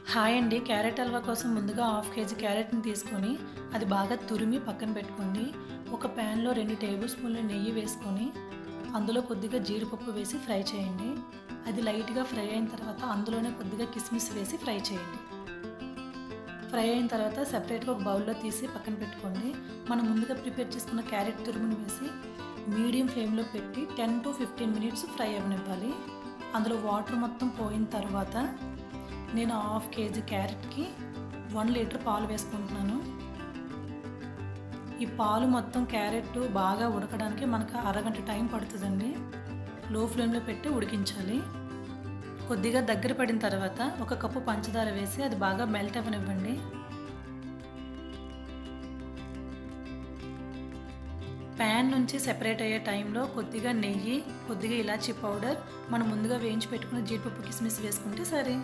Hi అండి. Carrot halwa కోసం ముందుగా హాఫ్ కేజీ క్యారెట్‌ని తీసుకొని, అది బాగా తురిమి పక్కన పెట్టుకోండి. ఒక ప్యాన్‌లో 2 టేబుల్ స్పూన్ల నెయ్యి వేసుకొని, అందులో కొద్దిగా జీడిపప్పు వేసి ఫ్రై చేయండి. అది లైట్‌గా ఫ్రై అయిన తర్వాత అందులోనే కొద్దిగా కిస్మిస్ వేసి ఫ్రై చేయండి. ఫ్రై అయిన తర్వాత సెపరేట్‌గా ఒక బౌల్‌లో తీసి పక్కన పెట్టుకోండి. మనం ముందుగా ప్రిపేర్ చేసుకున్న క్యారెట్ తురుముని వేసి మీడియం ఫ్లేమ్‌లో పెట్టి 10-15 మినిట్స్ ఫ్రై అవ్వనివ్వాలి. అందులో వాటర్ మొత్తం పోయిన తర్వాత నేను హాఫ్ కేజీ క్యారెట్‌కి 1 లీటర్ పాలు వేసుకుంటున్నాను. ఈ పాలు మొత్తం క్యారెట్ బాగా ఉడకడానికి మనకు అరగంట టైం పడుతుందండి. లో ఫ్లేమ్‌లో పెట్టి ఉడికించాలి. కొద్దిగా దగ్గర పడిన తర్వాత ఒక కప్పు పంచదార వేసి అది బాగా మెల్ట్ అవ్వనివ్వండి. ప్యాన్ నుంచి సెపరేట్ అయ్యే టైంలో కొద్దిగా నెయ్యి, కొద్దిగా ఇలాచీ పౌడర్, మనం ముందుగా వేయించి పెట్టుకున్న జీడిపప్పు కిస్మిస్ వేసుకుంటే సరే.